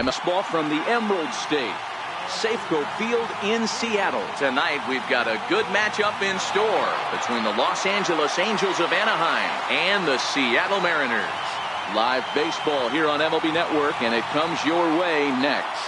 MS ball from the Emerald State, Safeco Field in Seattle. Tonight we've got a good matchup in store between the Los Angeles Angels of Anaheim and the Seattle Mariners. Live baseball here on MLB Network, and it comes your way next.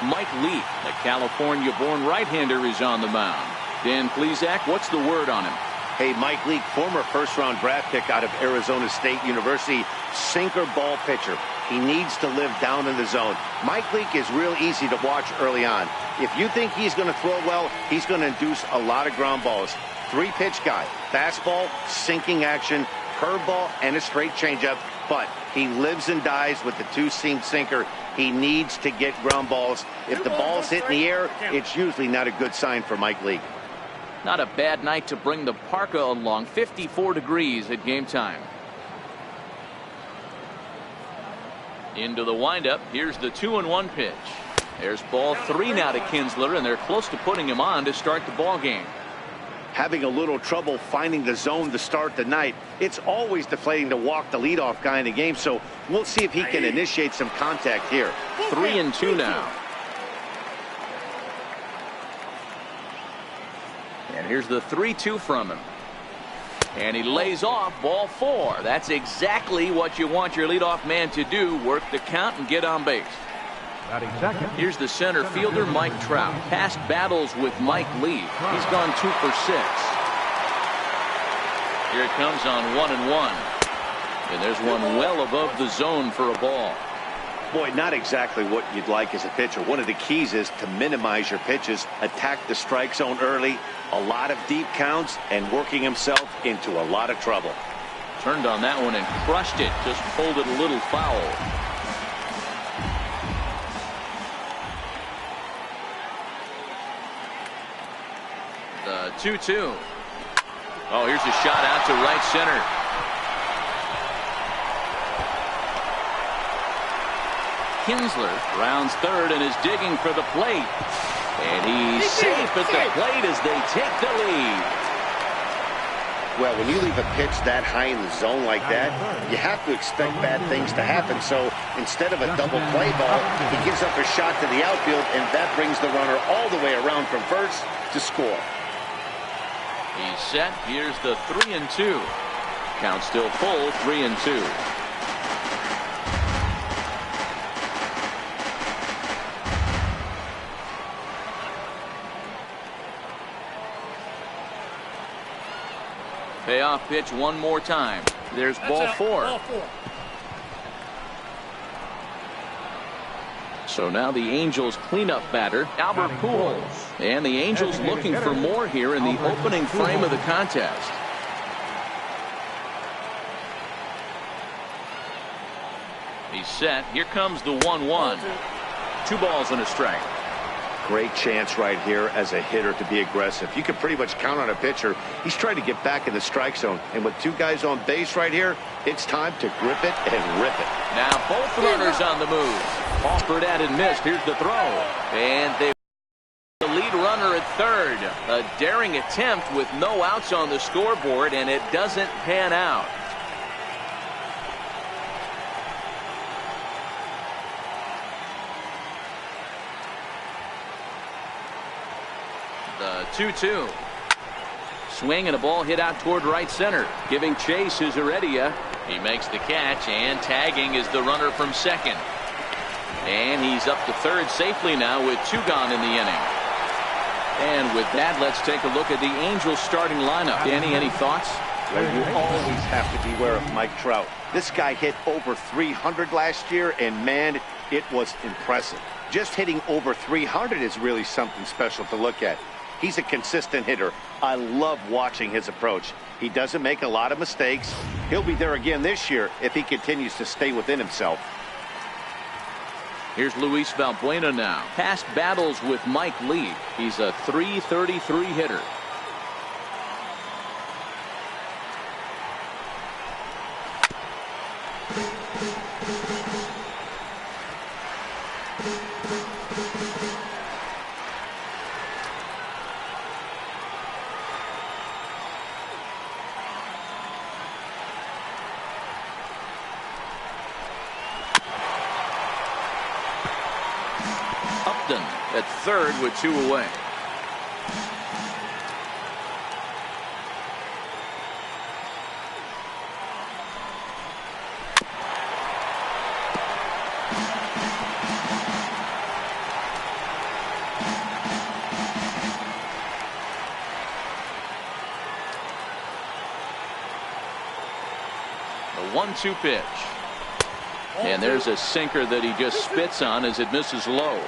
Mike Leake, the California-born right-hander, is on the mound. Dan Plesac, what's the word on him? Hey, Mike Leake, former first-round draft pick out of Arizona State University, sinker ball pitcher. He needs to live down in the zone. Mike Leake is real easy to watch early on. If you think he's going to throw well, he's going to induce a lot of ground balls. Three-pitch guy, fastball, sinking action, curveball, and a straight changeup. But he lives and dies with the two-seam sinker. He needs to get ground balls. If the ball's hit in the air, it's usually not a good sign for Mike Leake. Not a bad night to bring the parka along. 54 degrees at game time. Into the windup. Here's the 2-1 pitch. There's ball 3 now to Kinsler, and they're close to putting him on to start the ball game. Having a little trouble finding the zone to start the night. It's always deflating to walk the leadoff guy in the game, so we'll see if he can initiate some contact here. 3-2 now. And here's the 3-2 from him. And he lays off ball 4. That's exactly what you want your leadoff man to do. Work the count and get on base. Here's the center fielder, Mike Trout. Past battles with Mike Leake. He's gone 2 for 6. Here it comes on 1-1. And there's one well above the zone for a ball. Boy, not exactly what you'd like as a pitcher. One of the keys is to minimize your pitches, attack the strike zone early, a lot of deep counts, and working himself into a lot of trouble. Turned on that one and crushed it. Just pulled it a little foul. The 2-2. Oh, here's a shot out to right center. Kinsler rounds third and is digging for the plate. And he's safe at the plate as they take the lead. Well, when you leave a pitch that high in the zone like that, you have to expect bad things to happen. So instead of a double play ball, he gives up a shot to the outfield, and that brings the runner all the way around from first to score. He's set. Here's the 3-2. Count still full, 3-2. Payoff pitch one more time. There's ball 4. So now the Angels cleanup batter, Albert Pujols. And the Angels looking for more here in the opening frame of the contest. He's set. Here comes the 1-1. 2 balls and a strike. Great chance right here as a hitter to be aggressive. You can pretty much count on a pitcher. He's trying to get back in the strike zone. And with 2 guys on base right here, it's time to grip it and rip it. Now both runners on the move. Offered at and missed. Here's the throw. And they the lead runner at third. A daring attempt with no outs on the scoreboard, and it doesn't pan out. The 2-2. Swing and a ball hit out toward right center. Giving chase is Heredia. He makes the catch, and tagging is the runner from second. And he's up to third safely now with 2 gone in the inning. And with that, let's take a look at the Angels starting lineup. Danny, any thoughts? Well, you always have to beware of Mike Trout. This guy hit over 300 last year, and man, it was impressive. Just hitting over 300 is really something special to look at. He's a consistent hitter. I love watching his approach. He doesn't make a lot of mistakes. He'll be there again this year if he continues to stay within himself. Here's Luis Valbuena now. Past battles with Mike Leake. He's a .333 hitter. at third with 2 away. The 1-2 pitch. And there's a sinker that he just spits on as it misses low.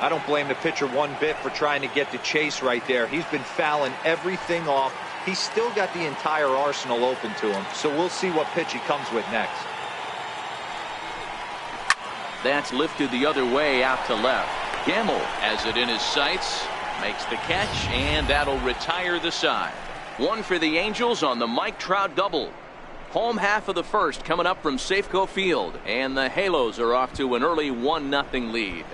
I don't blame the pitcher one bit for trying to get the chase right there. He's been fouling everything off. He's still got the entire arsenal open to him. So we'll see what pitch he comes with next. That's lifted the other way out to left. Gamble has it in his sights, makes the catch, and that'll retire the side. 1 for the Angels on the Mike Trout double. Home half of the first coming up from Safeco Field, and the Halos are off to an early 1-0 lead.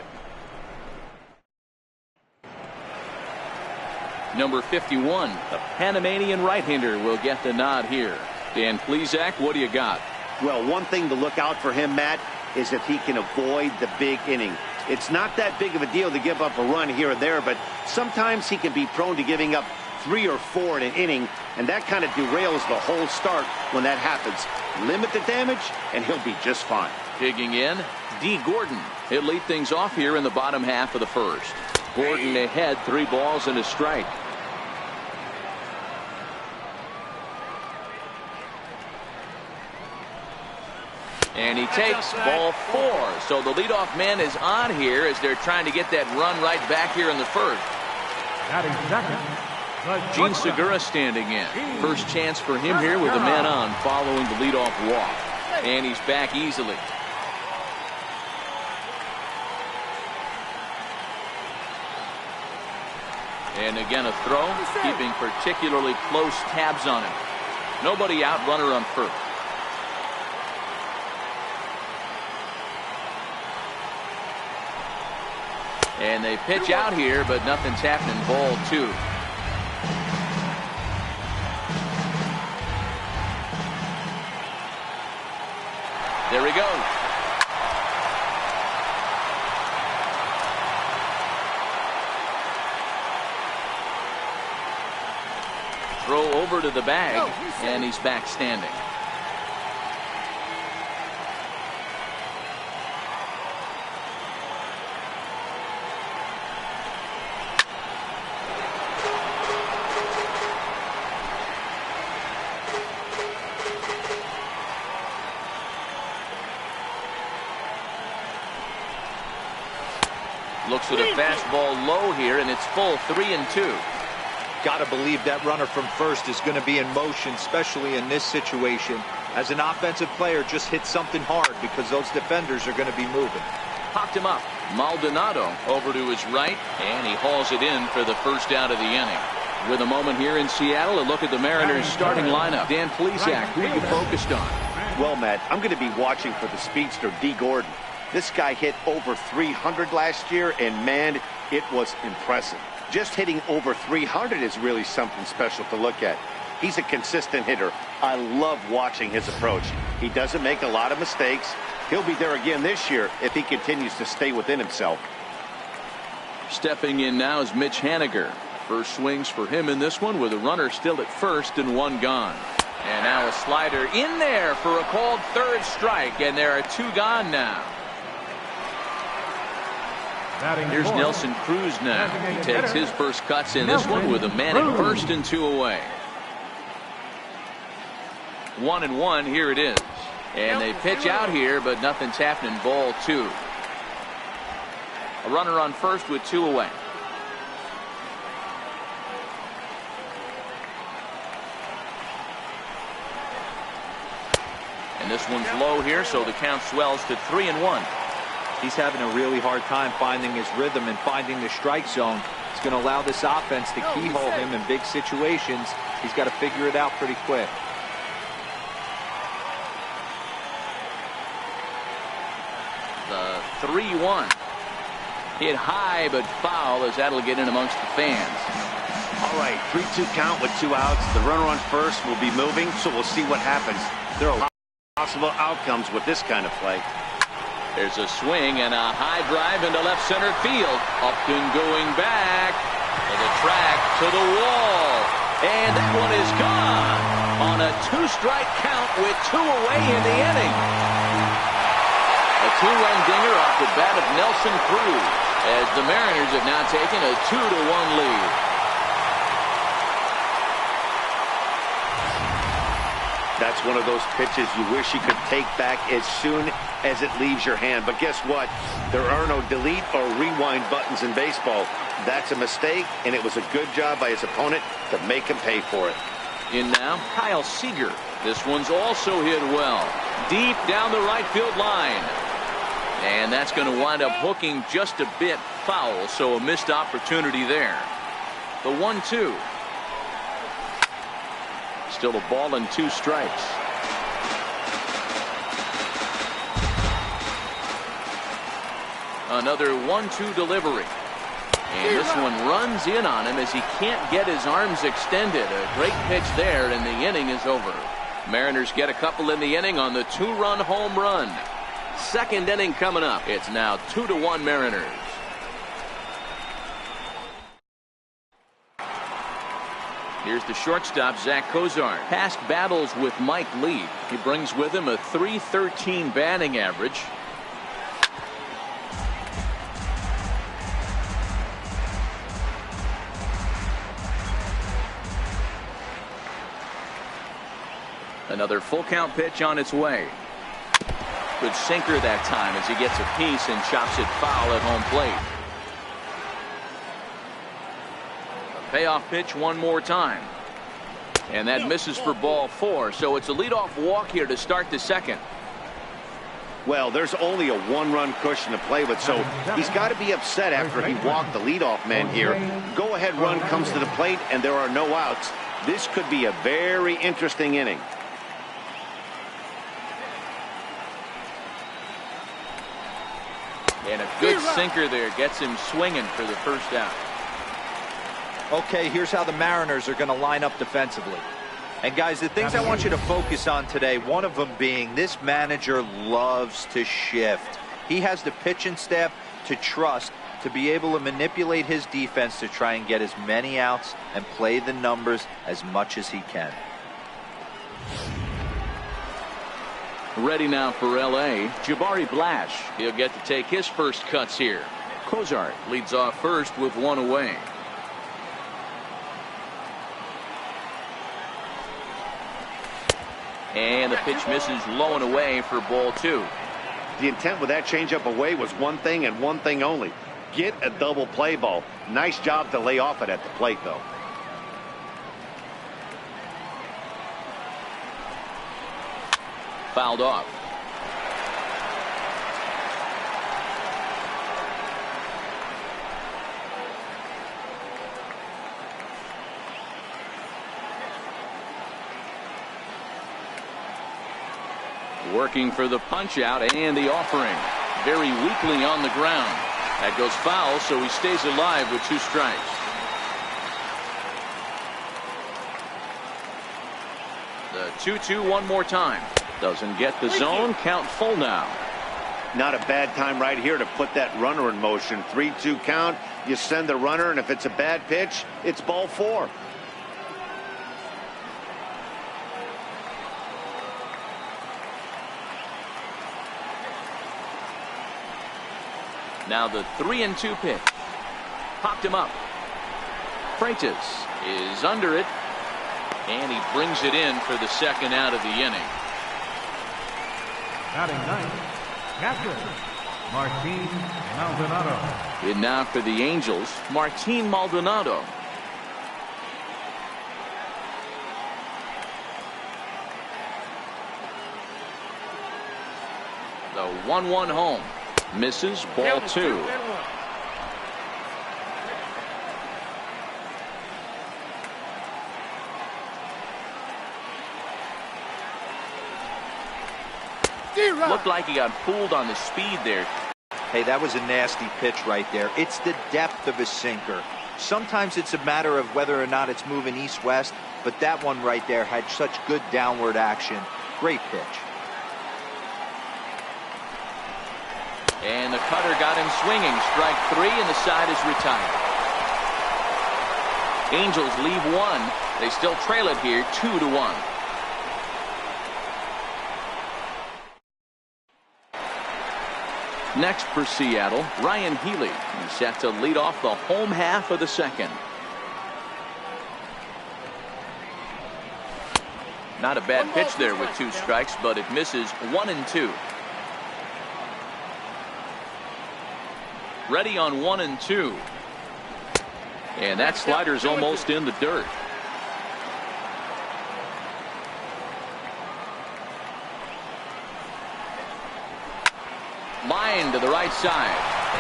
Number 51, the Panamanian right-hander, will get the nod here. Dan Plesac, what do you got? Well, one thing to look out for him, Matt, is if he can avoid the big inning. It's not that big of a deal to give up a run here and there, but sometimes he can be prone to giving up 3 or 4 in an inning, and that kind of derails the whole start when that happens. Limit the damage, and he'll be just fine. Digging in, D. Gordon. He'll lead things off here in the bottom half of the first. Gordon ahead, 3 balls and a strike. And he takes ball 4. So the leadoff man is on here as they're trying to get that run right back here in the first. Gene Segura standing in. First chance for him here with a man on following the leadoff walk. And he's back easily. And again a throw, keeping particularly close tabs on him. Nobody out, runner on first. And they pitch out here, but nothing's happening. Ball 2. There we go. Throw over to the bag, and he's back standing. Looks at a fastball low here, and it's full. 3-2. Got to believe that runner from first is going to be in motion, especially in this situation. As an offensive player, just hit something hard because those defenders are going to be moving. Popped him up. Maldonado over to his right, and he hauls it in for the first out of the inning. With a moment here in Seattle, a look at the Mariners starting lineup. Dan Plesac, who are you focused on? Well, Matt, I'm going to be watching for the speedster, D. Gordon. This guy hit over 300 last year, and man, it was impressive. Just hitting over 300 is really something special to look at. He's a consistent hitter. I love watching his approach. He doesn't make a lot of mistakes. He'll be there again this year if he continues to stay within himself. Stepping in now is Mitch Haniger. First swings for him in this one with a runner still at first and 1 gone. And now a slider in there for a called third strike, and there are 2 gone now. Here's Nelson Cruz now. He takes his first cuts in this one with a man at first and 2 away. 1-1, here it is. And they pitch out here, but nothing's happening. Ball 2. A runner on first with 2 away. And this one's low here, so the count swells to 3-1. He's having a really hard time finding his rhythm and finding the strike zone. It's going to allow this offense to keyhole him in big situations. He's got to figure it out pretty quick. The 3-1. Hit high but foul as that'll get in amongst the fans. All right, 3-2 count with 2 outs. The runner on first will be moving, so we'll see what happens. There are possible outcomes with this kind of play. There's a swing and a high drive into left center field. Up and going back to the track, to the wall. And that one is gone on a 2-strike count with 2 away in the inning. A 2-run dinger off the bat of Nelson Cruz, as the Mariners have now taken a 2-1 lead. That's one of those pitches you wish you could take back as soon as it leaves your hand. But guess what? There are no delete or rewind buttons in baseball. That's a mistake, and it was a good job by his opponent to make him pay for it. In now, Kyle Seager. This one's also hit well. Deep down the right field line. And that's going to wind up hooking just a bit foul, so a missed opportunity there. The 1-2. Still a ball and 2 strikes. Another 1-2 delivery. And this one runs in on him as he can't get his arms extended. A great pitch there, and the inning is over. Mariners get a couple in the inning on the 2-run home run. Second inning coming up. It's now 2-1 Mariners. Here's the shortstop, Zach Cozart. Past battles with Mike Lee. He brings with him a .313 batting average. Another full count pitch on its way. Good sinker that time as he gets a piece and chops it foul at home plate. Payoff pitch one more time. And that misses for ball 4. So it's a leadoff walk here to start the second. Well, there's only a 1-run cushion to play with, so he's got to be upset after he walked the leadoff man here. Go-ahead run comes to the plate, and there are no outs. This could be a very interesting inning. And a good sinker there gets him swinging for the first out. Okay, here's how the Mariners are going to line up defensively. And guys, the things I want you to focus on today, one of them being this manager loves to shift. He has the pitching staff to trust to be able to manipulate his defense to try and get as many outs and play the numbers as much as he can. Ready now for L.A., Jabari Blash. He'll get to take his first cuts here. Cozart leads off first with 1 away. And the pitch misses low and away for ball 2. The intent with that changeup away was one thing and one thing only. Get a double play ball. Nice job to lay off it at the plate, though. Fouled off. Working for the punch out and the offering. Very weakly on the ground. That goes foul, so he stays alive with 2 strikes. The 2-2 one more time. Doesn't get the zone. Count full now. Not a bad time right here to put that runner in motion. 3-2 count. You send the runner, and if it's a bad pitch, it's ball 4. Now the 3-2 pitch. Popped him up. Freitas is under it. And he brings it in for the second out of the inning. Batting ninth, captain Martin Maldonado. And now for the Angels, Martin Maldonado. The 1-1 home. Misses, ball 2. Looked like he got fooled on the speed there. Hey, that was a nasty pitch right there. It's the depth of his sinker. Sometimes it's a matter of whether or not it's moving east-west, but that one right there had such good downward action. Great pitch. And the cutter got him swinging. Strike 3, and the side is retired. Angels leave one. They still trail it here 2-1. Next for Seattle, Ryan Healy. He's set to lead off the home half of the second. Not a bad pitch there with 2 strikes, but it misses 1-2. Ready on 1-2. And that slider's almost in the dirt. Line to the right side.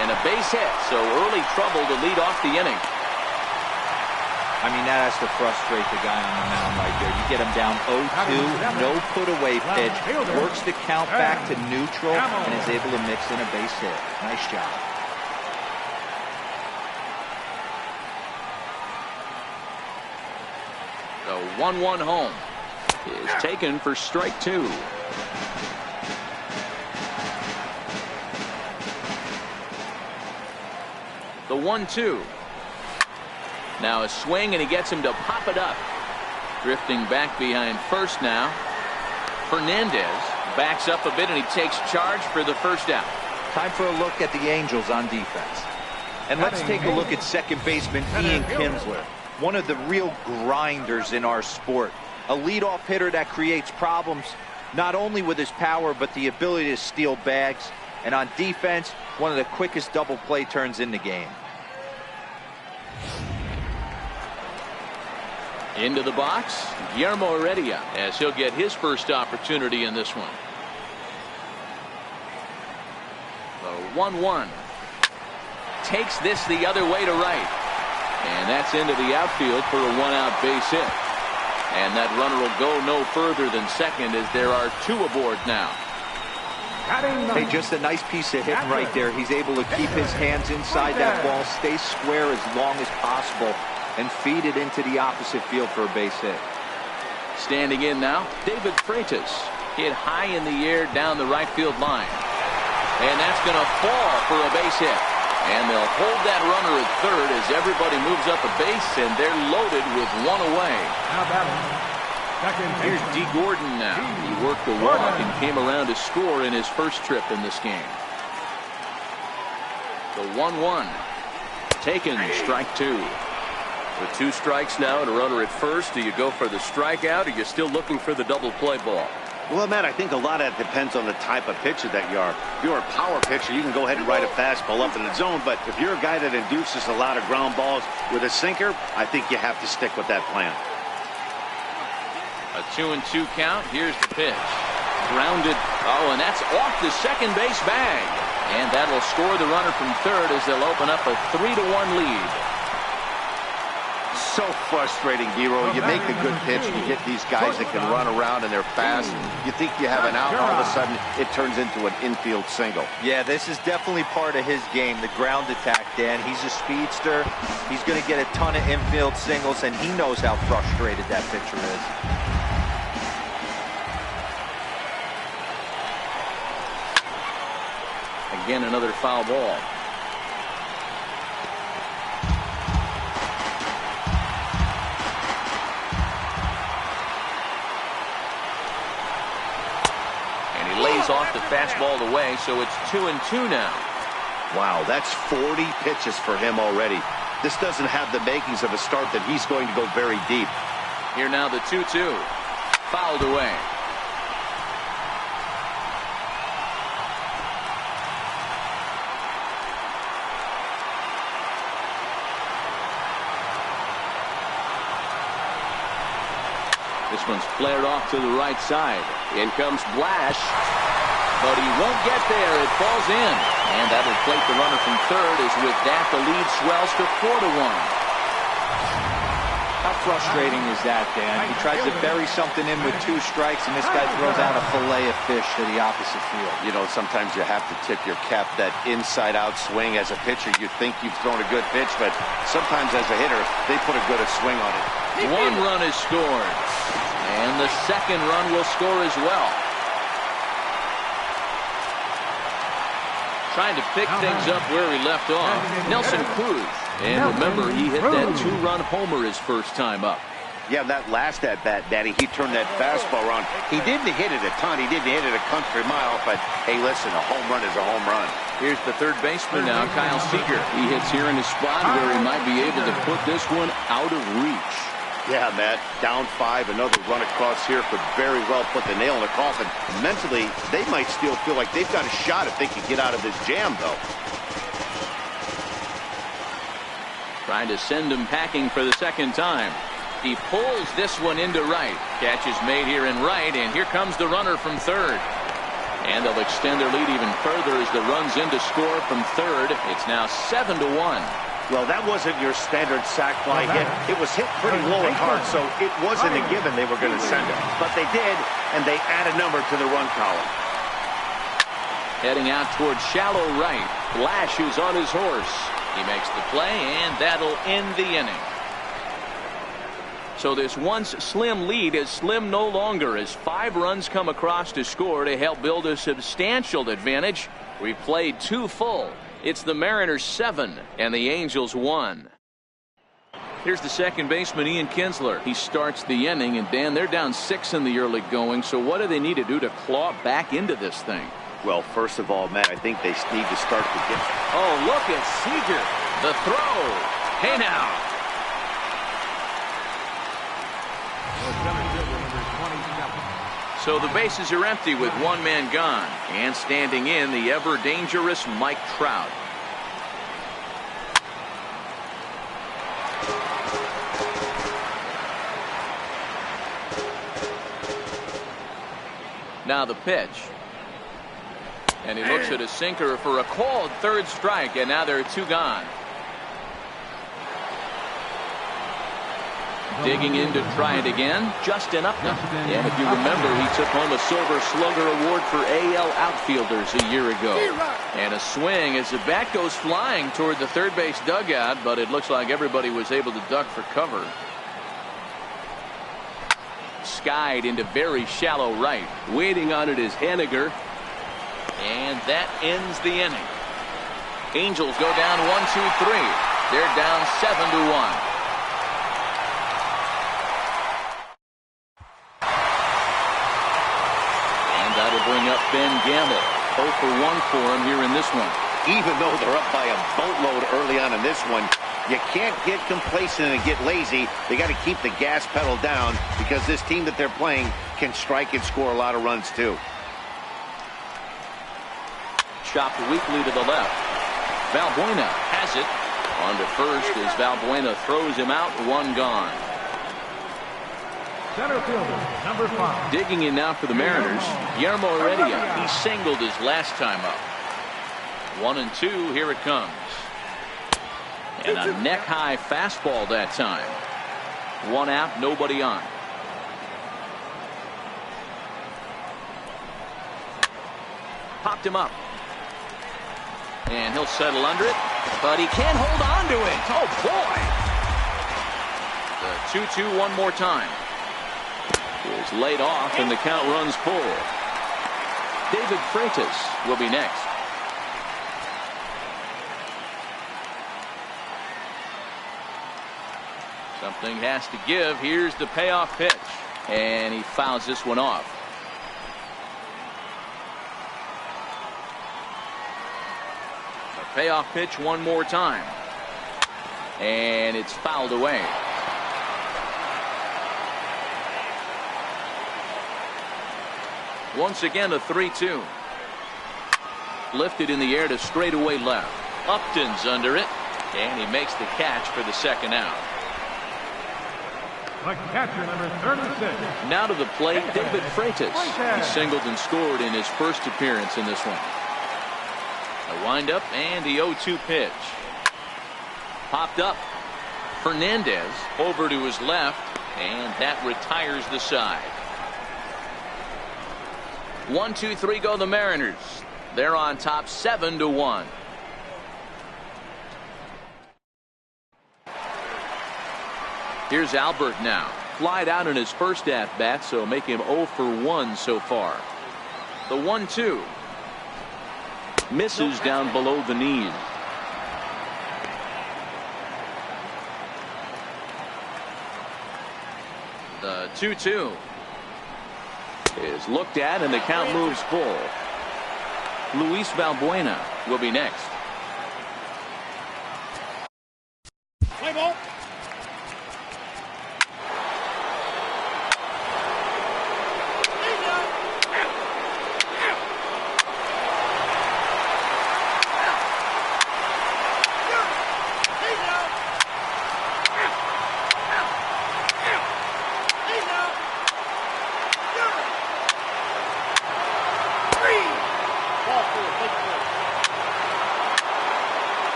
And a base hit, so early trouble to lead off the inning. I mean, that has to frustrate the guy on the mound right there. You get him down 0-2, no put-away pitch, works the count back to neutral, and is able to mix in a base hit. Nice job. The 1-1 home is taken for strike 2. The 1-2. Now a swing, and he gets him to pop it up. Drifting back behind first now. Fernandez backs up a bit, and he takes charge for the first out. Time for a look at the Angels on defense. And let's take a look at second baseman Ian Kinsler. One of the real grinders in our sport. A leadoff hitter that creates problems, not only with his power, but the ability to steal bags. And on defense, one of the quickest double play turns in the game. Into the box, Guillermo Heredia, as he'll get his first opportunity in this one. The 1-1. Takes this the other way to right. And that's into the outfield for a 1-out base hit. And that runner will go no further than second, as there are 2 aboard now. Hey, just a nice piece of hitting right there. He's able to keep his hands inside that ball, stay square as long as possible, and feed it into the opposite field for a base hit. Standing in now, David Freitas. Hit high in the air down the right field line. And that's going to fall for a base hit. And they'll hold that runner at third as everybody moves up a base, and they're loaded with 1 away. Here's D. Gordon now. He worked the walk and came around to score in his first trip in this game. The 1-1. Taken, strike 2. With 2 strikes now and a runner at first, do you go for the strikeout, or are you still looking for the double play ball? Well, Matt, I think a lot of that depends on the type of pitcher that you are. If you're a power pitcher, you can go ahead and ride a fastball up in the zone. But if you're a guy that induces a lot of ground balls with a sinker, I think you have to stick with that plan. A 2-2 count. Here's the pitch. Grounded. Oh, and that's off the second base bag. And that will score the runner from third as they'll open up a 3-1 lead. So frustrating, Hero. You make a good pitch, and you get these guys that can run around and they're fast. You think you have an out, all of a sudden it turns into an infield single. Yeah, this is definitely part of his game, the ground attack, Dan. He's a speedster. He's going to get a ton of infield singles, and he knows how frustrated that pitcher is. Again, another foul ball. Lays off the fastball away, so it's 2-2 now. Wow, that's 40 pitches for him already. This doesn't have the makings of a start that he's going to go very deep. Here now the 2-2. Fouled away. This one's flared off to the right side. In comes Blash, but he won't get there. It falls in, and that'll plate the runner from third. As with that, the lead swells to 4-1. How frustrating is that, Dan? He tries to bury something in with 2 strikes, and this guy throws out a fillet of fish to the opposite field. You know, sometimes you have to tip your cap. That inside-out swing as a pitcher, you think you've thrown a good pitch, but sometimes as a hitter, they put a good swing on it. 1 run is scored. And the second run will score as well. Trying to pick things up where he left off. Nelson Cruz. And remember, he hit that 2-run homer his first time up. Yeah, that last at-bat, Daddy, he turned that fastball around. He didn't hit it a ton. He didn't hit it a country mile. But, hey, listen, a home run is a home run. Here's the third baseman now, Kyle Seager. He hits here in a spot where he might be able to put this one out of reach. Yeah, Matt, down 5, another run across here could very well put the nail in the coffin. Mentally, they might still feel like they've got a shot if they can get out of this jam, though. Trying to send him packing for the second time. He pulls this one into right. Catch is made here in right, and here comes the runner from third. And they'll extend their lead even further as the run's in to score from third. It's now 7-1. Well, that wasn't your standard sac fly hit. It was hit pretty low and hard, so it wasn't a given they were going to send it. But they did, and they add a number to the run column. Heading out towards shallow right. Flash is on his horse. He makes the play, and that'll end the inning. So this once slim lead is slim no longer as 5 runs come across to score to help build a substantial advantage. We played 2 full. It's the Mariners 7 and the Angels 1. Here's the second baseman, Ian Kinsler. He starts the inning, and Dan, they're down 6 in the early going. So what do they need to do to claw back into this thing? Well, first of all, Matt, I think they need to start to get... Oh, look at Seager. The throw. Hey, now. So the bases are empty with 1 man gone. And standing in, the ever-dangerous Mike Trout. Now the pitch. And he looks at a sinker for a called third strike, and now there are 2 gone. Digging in to try it again, Justin Upton. And if you remember, he took home a Silver Slugger Award for AL outfielders a year ago. And a swing as the bat goes flying toward the third base dugout, but it looks like everybody was able to duck for cover. Skied into very shallow right. Waiting on it is Henniger. And that ends the inning. Angels go down 1-2-3. They're down 7-1. That'll bring up Ben Gamble. 0 for 1 for him here in this one. Even though they're up by a boatload early on in this one, you can't get complacent and get lazy. They got to keep the gas pedal down because this team that they're playing can strike and score a lot of runs too. Chopped weakly to the left. Valbuena has it. On to first as Valbuena throws him out. 1 gone. Center fielder, number 5. Digging in now for the Mariners, Guillermo Heredia. He singled his last time up. 1-2, here it comes. And a neck-high fastball that time. 1 out, nobody on. Popped him up. And he'll settle under it, but he can't hold on to it. Oh, boy. The 2-2 one more time. Is laid off, and the count runs full. David Freitas will be next. Something has to give. Here's the payoff pitch, and he fouls this one off. The payoff pitch one more time, and it's fouled away. Once again, a 3-2. Lifted in the air to straightaway left. Upton's under it, and he makes the catch for the second out. The catcher, number 36. Now to the plate, David Freitas. He singled and scored in his first appearance in this one. A windup and the 0-2 pitch. Popped up. Fernandez over to his left, and that retires the side. 1-2-3 go the Mariners. They're on top 7-1. Here's Albert now. Flied out in his first at bat, so make him 0 for 1 so far. The 1-2. Misses down below the knee. The 2-2 is looked at, and the count moves full. Luis Valbuena will be next. Play ball.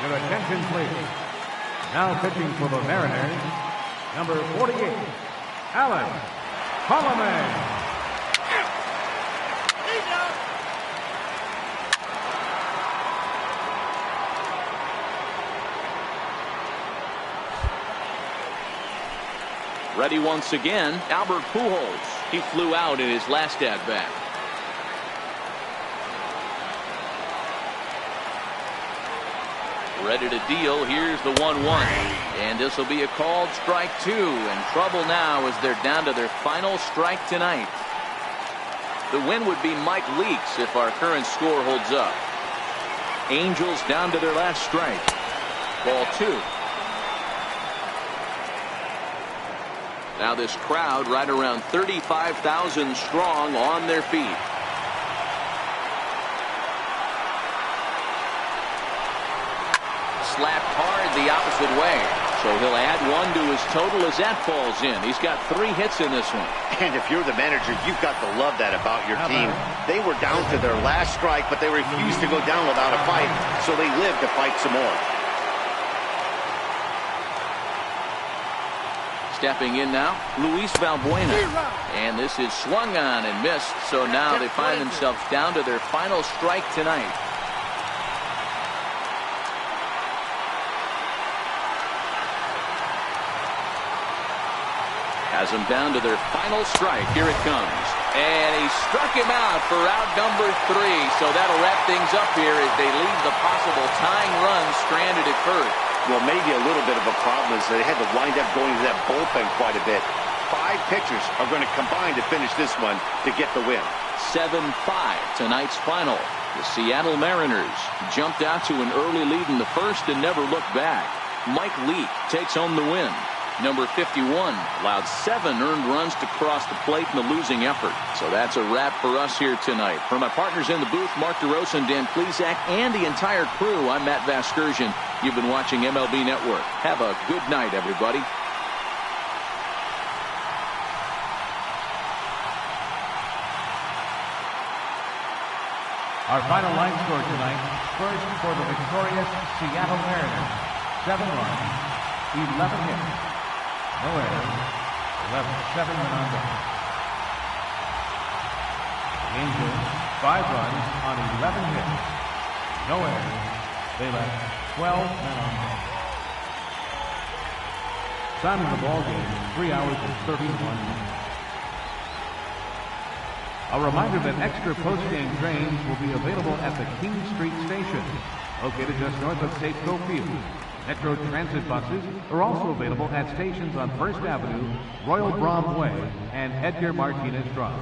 Your attention, please. Now pitching for the Mariners, number 48, Alex Colomé. Ready once again, Albert Pujols. He flew out in his last at-bat. Ready to deal. Here's the 1-1. And this will be a called strike 2. In trouble now as they're down to their final strike tonight. The win would be Mike Leakes if our current score holds up. Angels down to their last strike. Ball 2. Now this crowd right around 35,000 strong on their feet. Slapped hard the opposite way. So he'll add 1 to his total as that falls in. He's got 3 hits in this one. And if you're the manager, you've got to love that about your team. They were down to their last strike, but they refused to go down without a fight, so they lived to fight some more. Stepping in now, Luis Valbuena. And this is swung on and missed, so now they find themselves down to their final strike tonight. Has them down to their final strike. Here it comes. And he struck him out for out number 3. So that'll wrap things up here as they leave the possible tying run stranded at first. Well, maybe a little bit of a problem is they had to wind up going to that bullpen quite a bit. 5 pitchers are going to combine to finish this one to get the win. 7-5 tonight's final. The Seattle Mariners jumped out to an early lead in the first and never looked back. Mike Leake takes home the win. Number 51 allowed 7 earned runs to cross the plate in the losing effort. So that's a wrap for us here tonight. For my partners in the booth, Mark DeRosa and Dan Plesac, and the entire crew, I'm Matt Vasgersian. You've been watching MLB Network. Have a good night, everybody. Our final line score tonight, first for the victorious Seattle Mariners, 7 runs, 11 hits. No errors, 7 men on base. The Angels, 5 runs on 11 hits. No errors. They left 12 men on base. Time of the ball game, 3 hours and 31 minutes. A reminder that extra post-game trains will be available at the King Street Station, located just north of Safeco Field. Metro Transit buses are also available at stations on 1st Avenue, Royal Brom Way, and Edgar Martinez Drive.